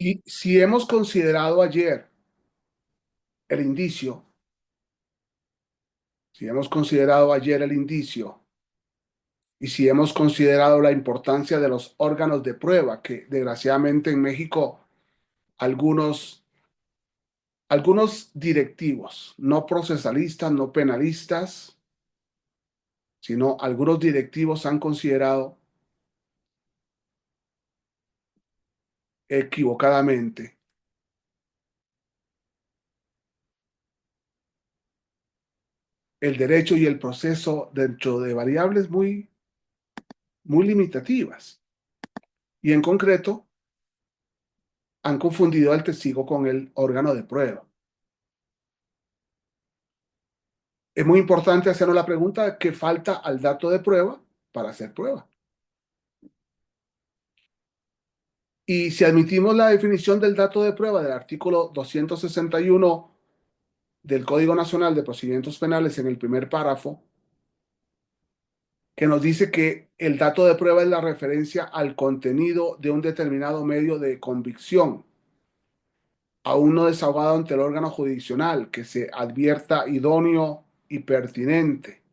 Y si hemos considerado ayer el indicio, si hemos considerado ayer el indicio y si hemos considerado la importancia de los órganos de prueba, que desgraciadamente en México algunos, algunos directivos, no procesalistas, no penalistas, sino algunos directivos han considerado equivocadamente el derecho y el proceso dentro de variables muy limitativas. Y en concreto, han confundido al testigo con el órgano de prueba. Es muy importante hacernos la pregunta: ¿qué falta al dato de prueba para hacer prueba? Y si admitimos la definición del dato de prueba del artículo 261 del Código Nacional de Procedimientos Penales en el primer párrafo, que nos dice que el dato de prueba es la referencia al contenido de un determinado medio de convicción, aún no desahogado ante el órgano jurisdiccional, que se advierta idóneo y pertinente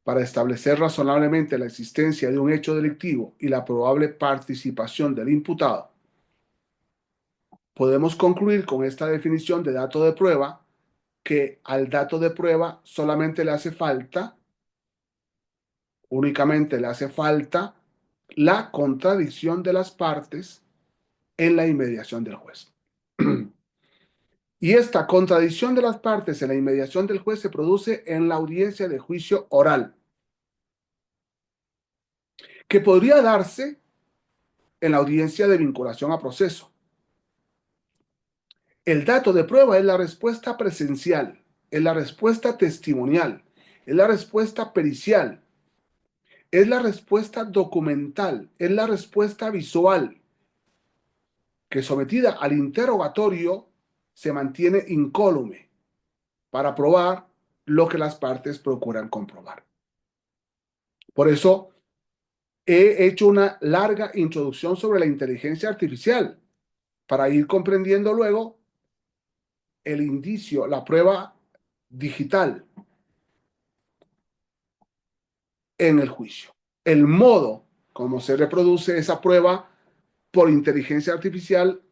para establecer razonablemente la existencia de un hecho delictivo y la probable participación del imputado. Podemos concluir con esta definición de dato de prueba que al dato de prueba solamente le hace falta, únicamente le hace falta la contradicción de las partes en la inmediación del juez. Y esta contradicción de las partes en la inmediación del juez se produce en la audiencia de juicio oral, que podría darse en la audiencia de vinculación a proceso. El dato de prueba es la respuesta presencial, es la respuesta testimonial, es la respuesta pericial, es la respuesta documental, es la respuesta visual, que sometida al interrogatorio se mantiene incólume para probar lo que las partes procuran comprobar. Por eso he hecho una larga introducción sobre la inteligencia artificial, para ir comprendiendo luego el indicio, la prueba digital en el juicio. El modo como se reproduce esa prueba por inteligencia artificial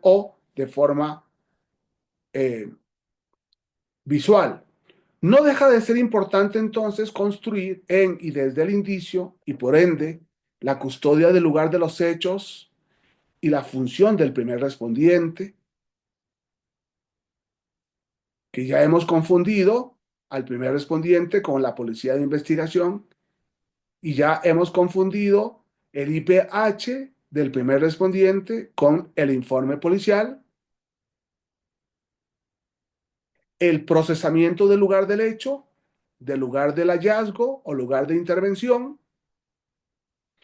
o de forma eh, visual. No deja de ser importante entonces construir en y desde el indicio y por ende la custodia del lugar de los hechos y la función del primer respondiente, que ya hemos confundido al primer respondiente con la policía de investigación y ya hemos confundido el IPH del primer respondiente con el informe policial, el procesamiento del lugar del hecho, del lugar del hallazgo o lugar de intervención,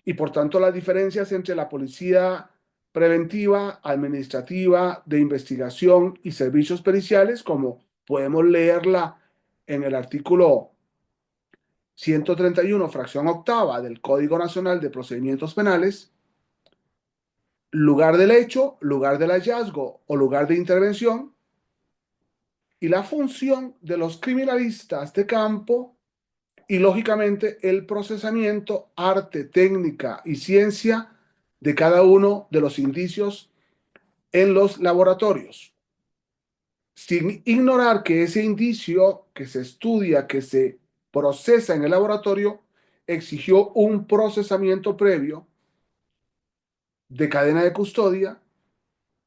y por tanto las diferencias entre la policía preventiva, administrativa, de investigación y servicios periciales, como podemos leerla en el artículo 131, fracción octava del Código Nacional de Procedimientos Penales: lugar del hecho, lugar del hallazgo o lugar de intervención, y la función de los criminalistas de campo y, lógicamente, el procesamiento, arte, técnica y ciencia de cada uno de los indicios en los laboratorios, sin ignorar que ese indicio que se estudia, que se procesa en el laboratorio, exigió un procesamiento previo de cadena de custodia,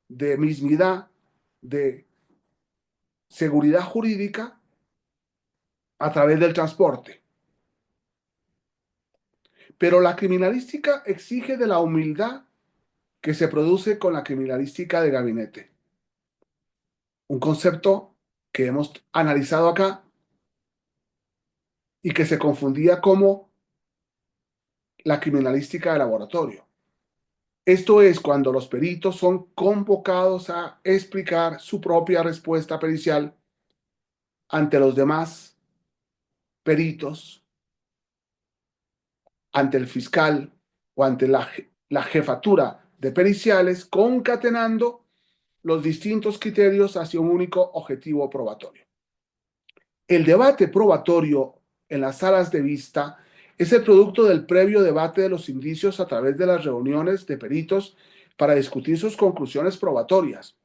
de mismidad, de seguridad jurídica a través del transporte. Pero la criminalística exige de la humildad que se produce con la criminalística de gabinete. Un concepto que hemos analizado acá y que se confundía como la criminalística de laboratorio. Esto es cuando los peritos son convocados a explicar su propia respuesta pericial ante los demás peritos, ante el fiscal o ante la jefatura de periciales concatenando los distintos criterios hacia un único objetivo probatorio. El debate probatorio en las salas de vista es el producto del previo debate de los indicios a través de las reuniones de peritos para discutir sus conclusiones probatorias.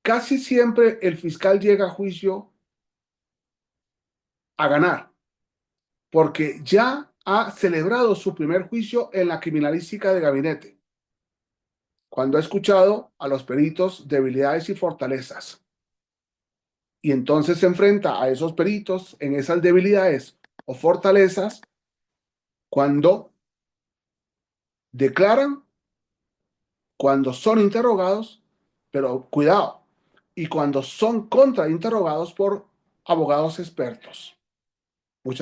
Casi siempre el fiscal llega a juicio a ganar, porque ya ha celebrado su primer juicio en la criminalística de gabinete, cuando ha escuchado a los peritos debilidades y fortalezas. Y entonces se enfrenta a esos peritos en esas debilidades o fortalezas cuando declaran, cuando son interrogados, pero cuidado, y cuando son contrainterrogados por abogados expertos. Muchas gracias.